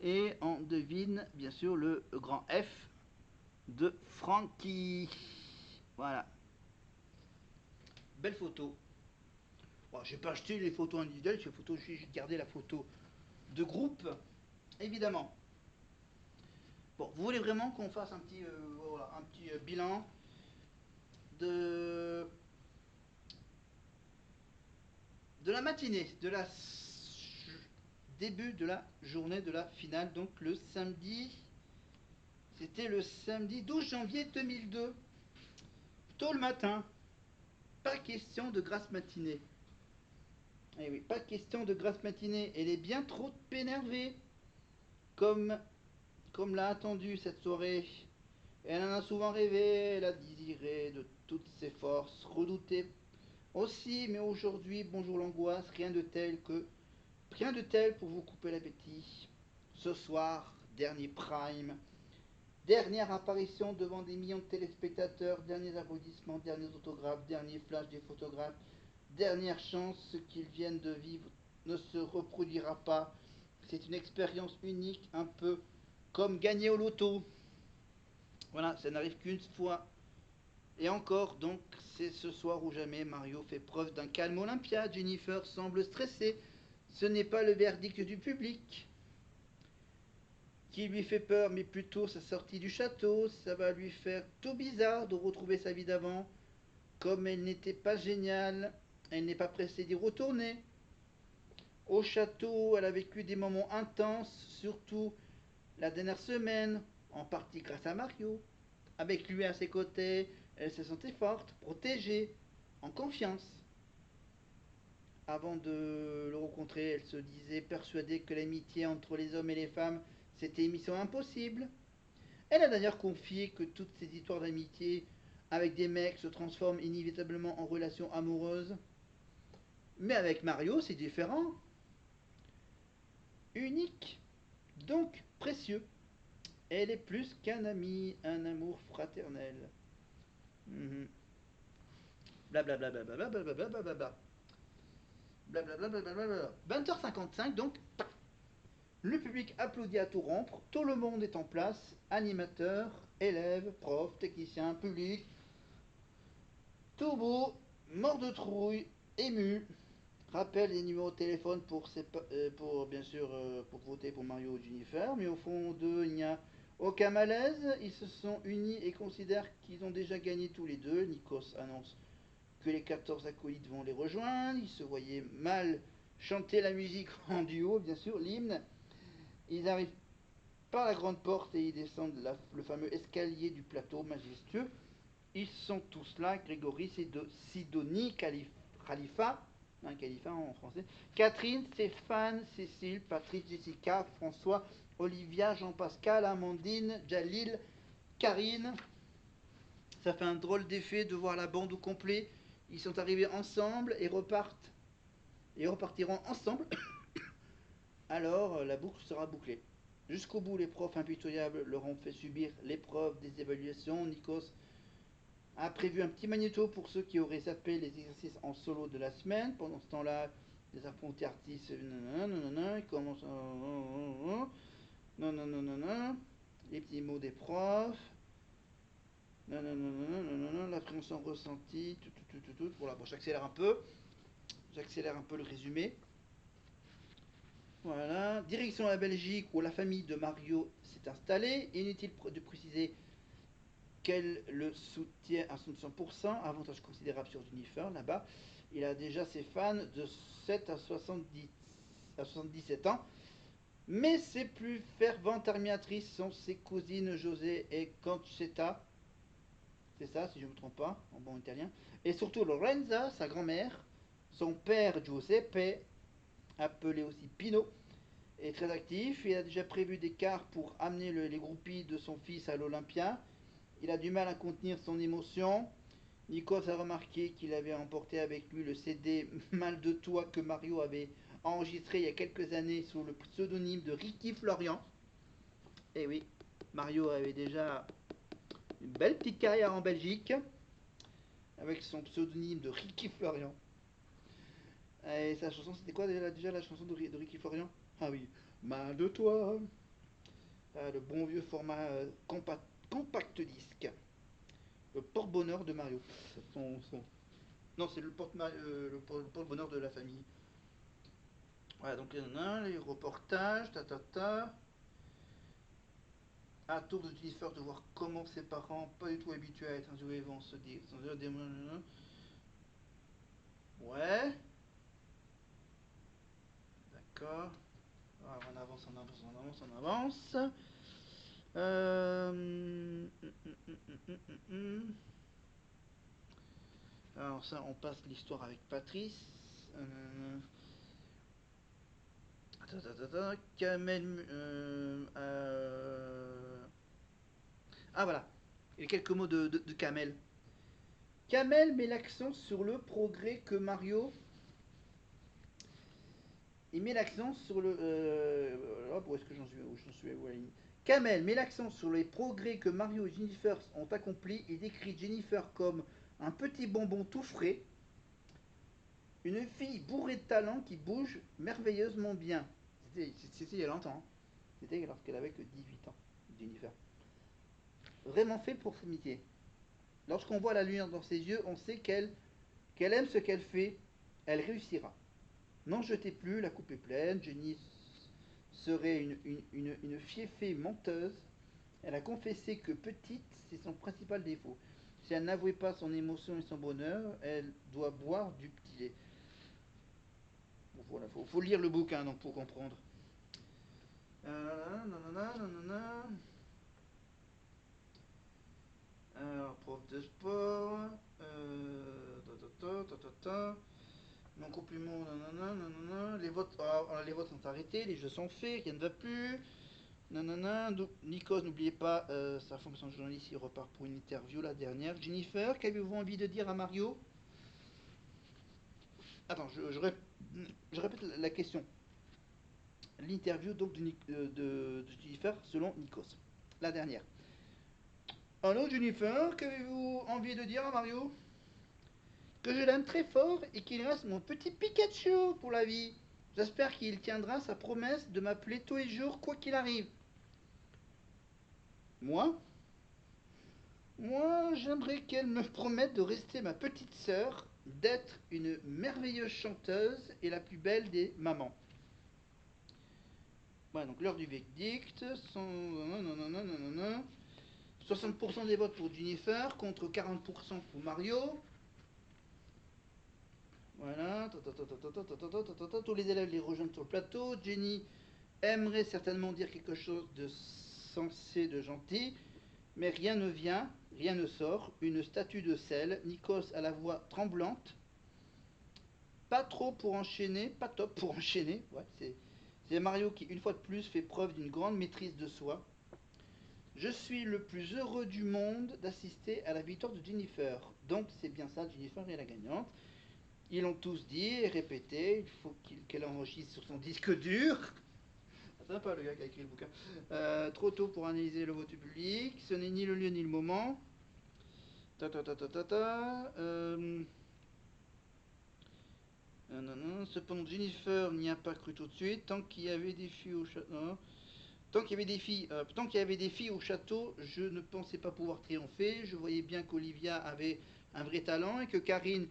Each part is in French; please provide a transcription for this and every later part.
Et on devine bien sûr le grand F de Frankie. Voilà. Belle photo. Bon, j'ai pas acheté les photos individuelles, j'ai gardé la photo de groupe, évidemment. Bon, vous voulez vraiment qu'on fasse voilà, un petit bilan de, de la matinée, début de la journée de la finale, donc le samedi, c'était le samedi 12 janvier 2002, tôt le matin, pas question de grasse matinée. Eh oui, pas question de grasse matinée, elle est bien trop énervée, comme, comme l'a attendu cette soirée. Elle en a souvent rêvé, elle a désiré de toutes ses forces, redouté aussi, mais aujourd'hui, bonjour l'angoisse, rien de tel pour vous couper l'appétit. Ce soir, dernier prime, dernière apparition devant des millions de téléspectateurs, derniers applaudissements, derniers autographes, dernier flash des photographes, dernière chance, ce qu'ils viennent de vivre ne se reproduira pas. C'est une expérience unique, un peu comme gagner au loto. Voilà, ça n'arrive qu'une fois. Et encore, donc, c'est ce soir ou jamais. Mario fait preuve d'un calme olympia. Jennifer semble stressée. Ce n'est pas le verdict du public qui lui fait peur, mais plutôt sa sortie du château. Ça va lui faire tout bizarre de retrouver sa vie d'avant. Comme elle n'était pas géniale, elle n'est pas pressée d'y retourner. Au château, elle a vécu des moments intenses, surtout la dernière semaine, en partie grâce à Mario. Avec lui à ses côtés, elle se sentait forte, protégée, en confiance. Avant de le rencontrer, elle se disait persuadée que l'amitié entre les hommes et les femmes, c'était une mission impossible. Elle a d'ailleurs confié que toutes ces histoires d'amitié avec des mecs se transforment inévitablement en relations amoureuses. Mais avec Mario, c'est différent. Unique, donc précieux. Elle est plus qu'un ami, un amour fraternel. Blablabla. Blablabla. 20h55 donc. Le public applaudit à tout rompre. Tout le monde est en place. Animateurs, élèves, profs, techniciens, public. Tout beau, mort de trouille, ému. Rappelle les numéros de téléphone pour bien sûr pour voter pour Mario ou Jennifer. Mais au fond d'eux, il n'y a aucun malaise. Ils se sont unis et considèrent qu'ils ont déjà gagné tous les deux. Nikos annonce que les 14 acolytes vont les rejoindre. Ils se voyaient mal chanter la musique en duo, bien sûr, l'hymne. Ils arrivent par la grande porte et ils descendent le fameux escalier du plateau majestueux. Ils sont tous là, Grégory, Sidonie, Khalifa, Khalifa en français, Catherine, Stéphane, Cécile, Patrice, Jessica, François, Olivia, Jean-Pascal, Amandine, Jalil, Karine. Ça fait un drôle d'effet de voir la bande au complet. Ils sont arrivés ensemble et repartiront ensemble. Alors la boucle sera bouclée. Jusqu'au bout, les profs impitoyables leur ont fait subir l'épreuve des évaluations. Nikos a prévu un petit magnéto pour ceux qui auraient zappé les exercices en solo de la semaine. Pendant ce temps-là, les apprentis artistes, ils commencent. Les petits mots des profs. L'appréhension ressentie. Voilà, bon, j'accélère un peu. J'accélère un peu le résumé. Voilà. Direction la Belgique où la famille de Mario s'est installée. Inutile de préciser qu'elle le soutient à 100%, avantage considérable sur Jennifer là-bas. Il a déjà ses fans de 7 à 77 ans. Mais ses plus ferventes admiratrices sont ses cousines José et Concetta. C'est ça, si je ne me trompe pas, en bon italien. Et surtout Lorenza, sa grand-mère. Son père Giuseppe, appelé aussi Pino, est très actif. Il a déjà prévu des cars pour amener les groupies de son fils à l'Olympia. Il a du mal à contenir son émotion. Nikos a remarqué qu'il avait emporté avec lui le CD Mal de toi que Mario avait enregistré il y a quelques années sous le pseudonyme de Ricky Florian. Et oui, Mario avait déjà une belle petite carrière en Belgique avec son pseudonyme de Ricky Florian. Et sa chanson, c'était quoi déjà la chanson de Ricky Florian? Ah oui, mal de toi. Ah, le bon vieux format compact disque. Le porte-bonheur de Mario. Non, c'est le porte-bonheur de la famille. Voilà, donc les reportages, ta. À tour de Jennifer de voir comment ses parents, pas du tout habitués à être joués, vont se dire. Ouais, d'accord. Ah, on avance, on avance, on avance, on avance. Alors ça, on passe l'histoire avec Patrice. Kamel. Ah voilà. Et quelques mots de Kamel. Kamel met l'accent sur le progrès que Mario. Il met l'accent sur le. Où est-ce que j'en suis, où j'en suis ouais. Kamel met l'accent sur les progrès que Mario et Jennifer ont accomplis et décrit Jennifer comme un petit bonbon tout frais, une fille bourrée de talent qui bouge merveilleusement bien. C'était il y a longtemps. Hein. C'était lorsqu'elle avait que 18 ans, Jennifer. Vraiment fait pour ce métier. Lorsqu'on voit la lumière dans ses yeux, on sait qu'elle aime ce qu'elle fait. Elle réussira. N'en jetez plus, la coupe est pleine. Jenny serait une fieffée menteuse. Elle a confessé que petite, c'est son principal défaut. Si elle n'avouait pas son émotion et son bonheur, elle doit boire du petit lait. Bon, voilà, faut lire le bouquin donc pour comprendre. Nanana. Alors, prof de sport. Mon compliment, nanana. Les votes, les votes sont arrêtés, les jeux sont faits, rien ne va plus. Nanana. Donc, Nikos, n'oubliez pas sa fonction de journaliste, il repart pour une interview, la dernière. Jennifer, qu'avez-vous envie de dire à Mario? Attends, je répète la question. L'interview donc de Jennifer selon Nikos. La dernière. Allô Jennifer, qu'avez-vous envie de dire à Mario? Que je l'aime très fort et qu'il reste mon petit Pikachu pour la vie. J'espère qu'il tiendra sa promesse de m'appeler tous les jours quoi qu'il arrive. Moi Moi, j'aimerais qu'elle me promette de rester ma petite sœur, d'être une merveilleuse chanteuse et la plus belle des mamans. Voilà, donc l'heure du verdict, 60% des votes pour Jennifer contre 40% pour Mario. Voilà, tous les élèves les rejoignent sur le plateau. Jenny aimerait certainement dire quelque chose de sensé, de gentil, mais rien ne vient, rien ne sort. Une statue de sel. Nikos a la voix tremblante. Pas trop pour enchaîner, pas top pour enchaîner. Ouais, c'est Mario qui, une fois de plus, fait preuve d'une grande maîtrise de soi. Je suis le plus heureux du monde d'assister à la victoire de Jennifer. Donc c'est bien ça, Jennifer est la gagnante. Ils l'ont tous dit et répété. Il faut qu'elle enregistre sur son disque dur. C'est sympa le gars qui a écrit le bouquin. Trop tôt pour analyser le vote du public. Ce n'est ni le lieu ni le moment. Ta ta ta ta ta ta. Non, non, non. Cependant, Jennifer n'y a pas cru tout de suite. Tant qu'il y avait des filles au château. Tant qu'il y avait des filles au château, je ne pensais pas pouvoir triompher. Je voyais bien qu'Olivia avait un vrai talent et que Karine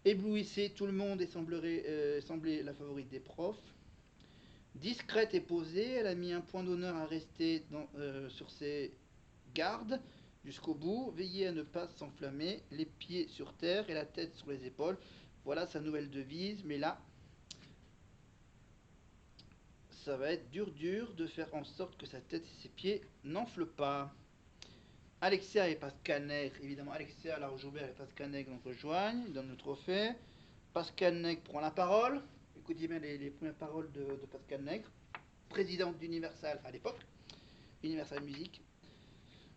éblouissait tout le monde et semblait la favorite des profs. Discrète et posée, elle a mis un point d'honneur à rester sur ses gardes jusqu'au bout, veiller à ne pas s'enflammer, les pieds sur terre et la tête sur les épaules. Voilà sa nouvelle devise, mais là, ça va être dur de faire en sorte que sa tête et ses pieds n'enflent pas. Alexia et Pascal Nègre, évidemment, Alexia, Laure Joubert et Pascal Nègre nous rejoignent, ils donnent le trophée. Pascal Nègre prend la parole. Écoutez bien les premières paroles de Pascal Nègre, président d'Universal à l'époque, Universal Music.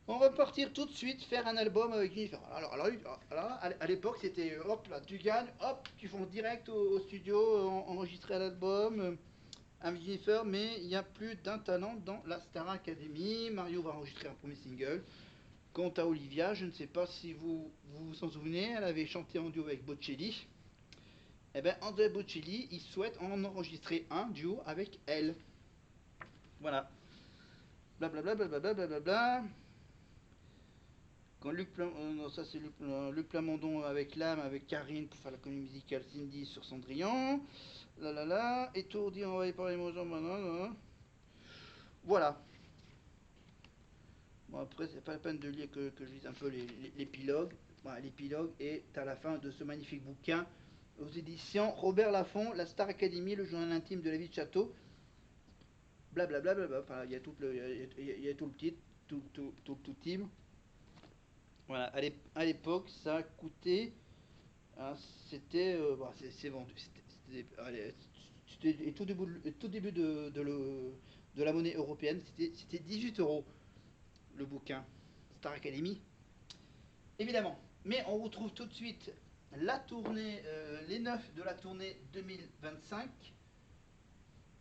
On va partir tout de suite faire un album avec Jennifer. Alors à l'époque, c'était hop là, tu gagnes, hop, tu fonces direct au studio, enregistrer l'album avec Jennifer, mais il y a plus d'un talent dans la Star Academy. Mario va enregistrer un premier single. Quant à Olivia, je ne sais pas si vous en souvenez, elle avait chanté en duo avec Bocelli. Eh bien, Andrea Bocelli, il souhaite en enregistrer un duo avec elle. Voilà. Blablabla, blablabla, blablabla. Quand non, ça c'est Luc Plamondon avec l'âme, avec Karine pour faire la comédie musicale Cindy sur Cendrillon. Là là là. Étourdi, envoyé par les mots. Voilà. Bon, après, c'est pas la peine de lire que je lise un peu l'épilogue. Voilà, l'épilogue est à la fin de ce magnifique bouquin aux éditions Robert Laffont, La Star Academy, le journal intime de la vie de château. Blablabla. Bla, bla, bla. Enfin, il y a tout il y a tout le titre, tout team. Voilà, à l'époque, ça a coûté. Hein, c'était. Bon, c'est vendu. C'était tout début de la monnaie européenne. C'était 18 euros le bouquin Star Academy. Évidemment. Mais on retrouve tout de suite la tournée, les neufs de la tournée 2025.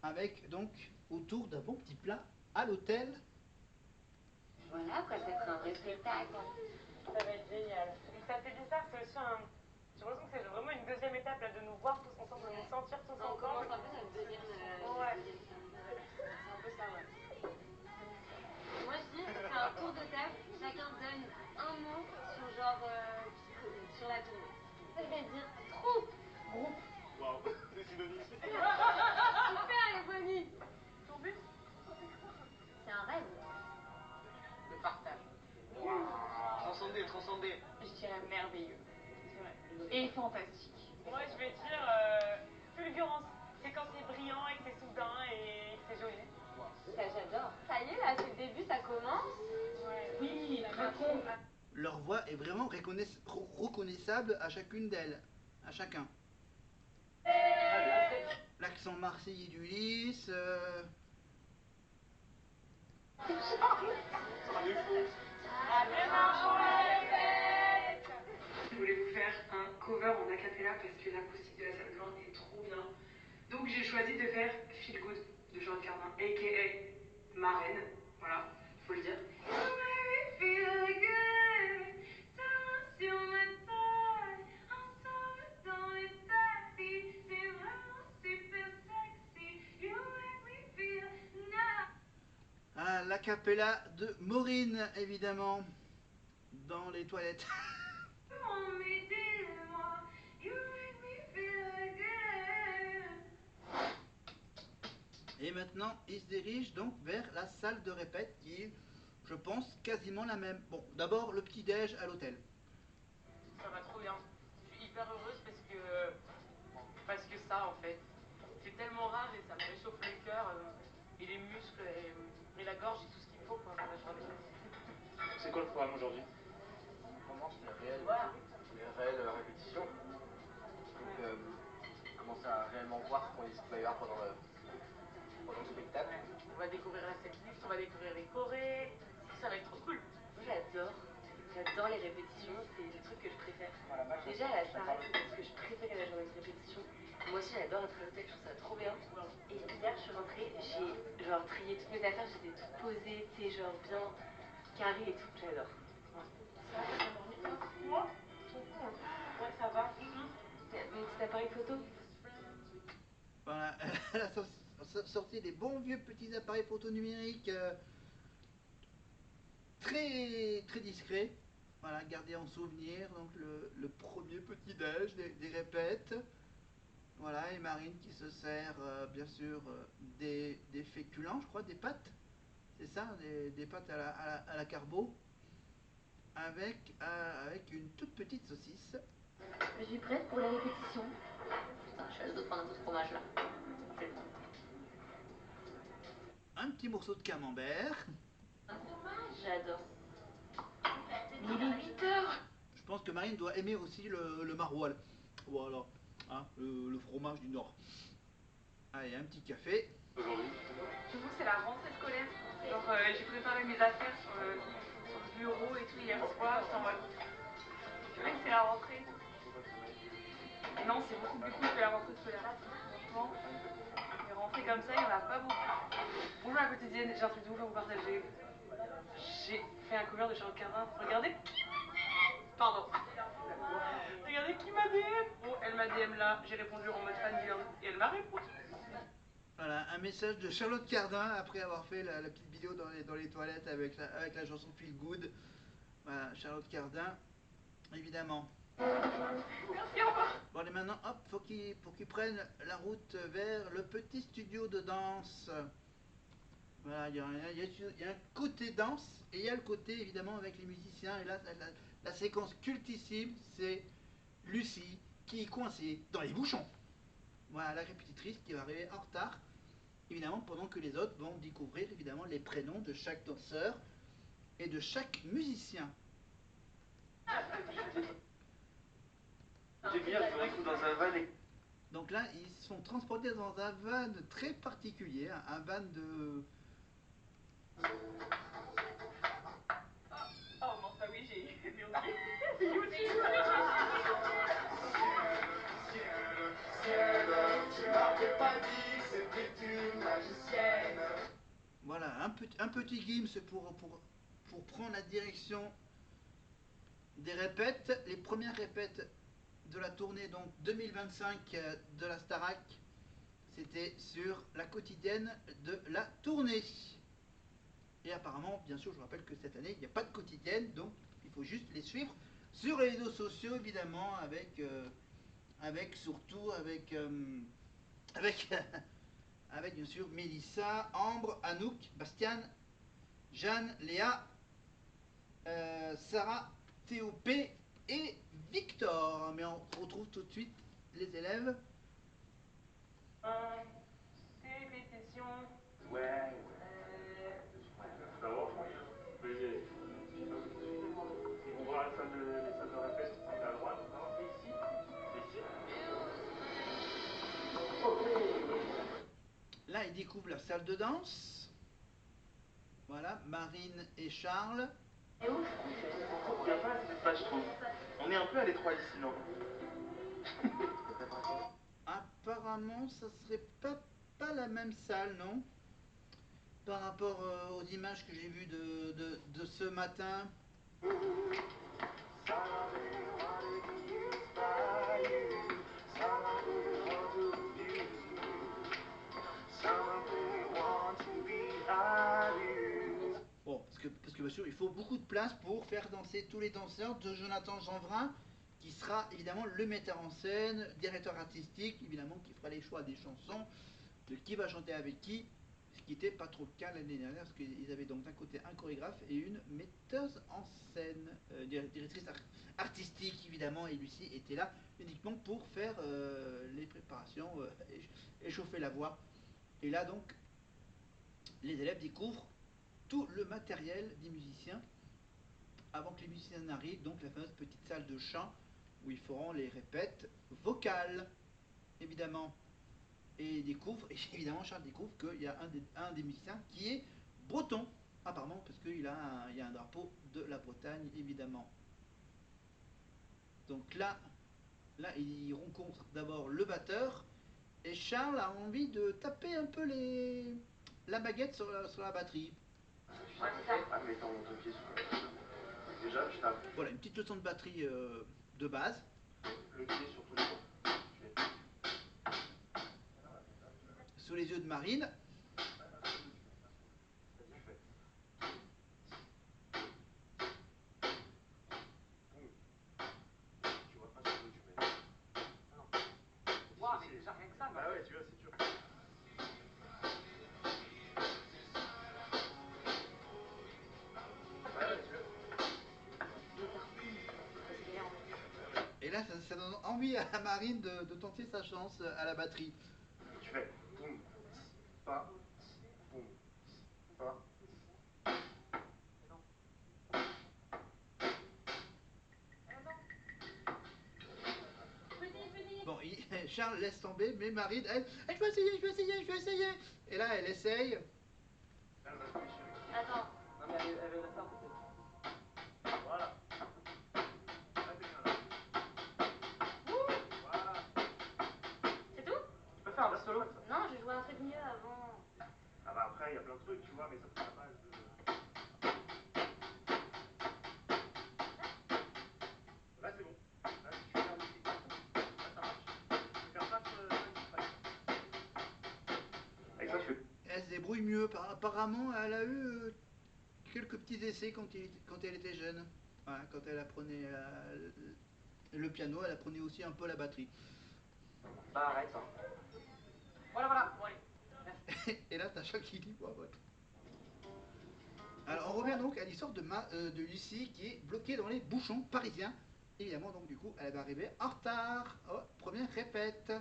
Avec donc autour d'un bon petit plat à l'hôtel. Voilà, quoi, ça sera un vrai spectacle. Ça va être génial. Donc ça fait bizarre, c'est aussi un. J'ai l'impression que c'est vraiment une deuxième étape là, de nous voir tous ensemble, de nous sentir tous ensemble. On commence un peu notre deuxième. Ouais. Deuxième scène. C'est un peu ça, ouais. Moi je dis, c'est un tour de table, chacun donne un mot sur genre sur la tournée. Ça je vais dire troupe. Groupe. Waouh, c'est synonyme. Super les bonnies. Ton but? C'est un rêve. Le partage. Transcender, transcender. Je dirais merveilleux. C'est vrai. Et fantastique. Moi je vais dire fulgurance. C'est quand c'est brillant et que c'est soudain et que c'est joli. Ça j'adore. Ça y est là, c'est le début, ça commence. Ouais. Oui, raconte. Leur voix est vraiment reconnaissable à chacune d'elles, à chacun. L'accent marseillais d'Ulysse. Je voulais vous faire un cover en acapella parce que l'acoustique de la salle de bain est trop bien. Donc j'ai choisi de faire Feel Good de Jean Cardin, a.k.a. ma reine. Voilà, faut le dire. Ah, la cappella de Maureen, évidemment, dans les toilettes. Et maintenant, il se dirige donc vers la salle de répète qui est, je pense, quasiment la même. Bon, d'abord le petit-déj à l'hôtel. Ça va trop bien. Je suis hyper heureuse parce que ça en fait, c'est tellement rare et ça me réchauffe le cœur et les muscles et la gorge et tout ce qu'il faut quoi, dans la journée. C'est quoi le programme aujourd'hui? On commence les réelles répétitions. Donc, commencer à réellement voir ce qu'il va y avoir pendant le spectacle. On va découvrir la setlist, on va découvrir les chorés, ça va être trop cool. Moi j'adore les répétitions, c'est le truc que je préfère. Déjà à la Starac, c'est ce que je préfère à la journée de répétition. Moi aussi j'adore être à l'hôtel, je trouve ça trop bien. Et hier je suis rentrée, j'ai genre trié toutes mes affaires, j'étais toute posée, tu sais, genre bien carrée et tout, j'adore. Moi, trop cool. Ouais, ça va. Mon petit appareil photo. Voilà, elle a sorti des bons vieux petits appareils photo numériques très, très discrets. Voilà, gardés en souvenir, donc le premier petit-déj des répètes. Voilà, et Marine qui se sert, bien sûr, des féculents, je crois, des pâtes. C'est ça, des pâtes à la carbo. Avec une toute petite saucisse. Je suis prête pour la répétition. Putain, je suis à de prendre un peu de fromage là. Un petit morceau de camembert. J'adore. Il est 8 heures. Je pense que Marine doit aimer aussi le maroilles. Voilà, hein, le fromage du Nord. Allez, un petit café. Aujourd'hui. Je trouve que c'est la rentrée scolaire. Genre j'ai préparé mes affaires sur le bureau et tout hier soir. J'étais en mode. C'est vrai que c'est la rentrée. Et non, c'est beaucoup plus cool que la rentrée scolaire. Franchement, les rentrées comme ça, il n'y en a pas beaucoup. Bonjour la quotidienne, j'ai un truc de ouf à vous partager. J'ai fait un cover de Charles Cardin. Regardez. Pardon. Regardez qui m'a DM. Bon, elle m'a DM là, j'ai répondu en mode fangirl et elle m'a répondu. Voilà, un message de Charlotte Cardin après avoir fait la petite vidéo dans les toilettes avec la chanson Feel Good. Voilà, Charlotte Cardin, évidemment. Merci, au revoir. Bon, allez, maintenant, hop, faut qu'ils prennent la route vers le petit studio de danse. Voilà, il y a un côté danse et il y a le côté, évidemment, avec les musiciens. Et là, la séquence cultissime, c'est Lucie qui est coincée dans les bouchons. Voilà, la répétitrice qui va arriver en retard, évidemment, pendant que les autres vont découvrir, évidemment, les prénoms de chaque danseur et de chaque musicien. C'est bien, je me retrouve dans un van et... Donc là, ils sont transportés dans un van très particulier, un van de... Oh non, ça oui, j'ai oublié. J'ai oublié. Voilà, un petit Gims pour prendre la direction des répètes. Les premières répètes de la tournée donc 2025 de la Starac, c'était sur la quotidienne de la tournée. Et apparemment, bien sûr, je vous rappelle que cette année, il n'y a pas de quotidienne, donc il faut juste les suivre sur les réseaux sociaux, évidemment, surtout avec bien sûr Mélissa, Ambre, Anouk, Bastiane, Jeanne, Léa, Sarah, Théopé et Victor. Mais on retrouve tout de suite les élèves. Répétition. Ouais. D'abord, mais... On voit les salles de répète, c'est à droite, non? C'est ici. C'est ici. Là, ils découvrent la salle de danse. Voilà, Marine et Charles. Il n'y a pas assez d'espace, je trouve. On est un peu à l'étroit ici, non? Apparemment, ça serait pas la même salle, non? Par rapport aux images que j'ai vues de ce matin. Bon, parce que bien sûr, il faut beaucoup de place pour faire danser tous les danseurs de Jonathan Jeanvrin, qui sera évidemment le metteur en scène, directeur artistique, évidemment, qui fera les choix des chansons, de qui va chanter avec qui, ce qui n'était pas trop le cas l'année dernière, parce qu'ils avaient donc d'un côté un chorégraphe et une metteuse en scène, directrice artistique évidemment, et Lucie était là uniquement pour faire les préparations, échauffer la voix. Et là donc, les élèves découvrent tout le matériel des musiciens avant que les musiciens n'arrivent, donc la fameuse petite salle de chant où ils feront les répètes vocales, évidemment. Et évidemment, Charles découvre qu'il y a un des musiciens qui est breton, apparemment, parce qu'il y a un drapeau de la Bretagne, évidemment. Donc là, il rencontre d'abord le batteur, et Charles a envie de taper un peu la baguette sur la batterie. Ah, mais ton pied sur... Déjà, je tape. Voilà, une petite leçon de batterie de base. Le pied sur tous les points. Sous les yeux de Marine. Waouh, mais déjà rien que ça, Ah ouais, tu vois, c'est dur. Et là, ça donne envie à Marine de tenter sa chance à la batterie. Tu fais boum, pas, boum, pas. Bon, Charles laisse tomber, mais Marine, elle, je vais essayer. Et là, elle essaye. Attends. Non, mais elle va la faire peut-être. Voilà. Là, t'es bien là. Voilà. C'est tout? Tu peux faire un solo? Non, je jouais un truc mieux avant. Ah bah après, il y a plein de trucs, tu vois, mais ça prend la base de... Là, c'est bon. Là, tu fais faire le truc. Là, ça marche. Tu peux faire ça sur le... débrouille mieux. Apparemment, elle a eu quelques petits essais quand elle était jeune. Voilà, quand elle apprenait le piano, elle apprenait aussi un peu la batterie. Bah arrête. Hein. Voilà. Bon, allez. Et là, t'as Jacques qui dit ouais, ouais. Alors, on revient donc à l'histoire de Lucie qui est bloquée dans les bouchons parisiens. Évidemment, donc du coup, elle va arriver en retard. Oh, première répète.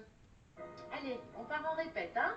Allez, on part en répète, hein.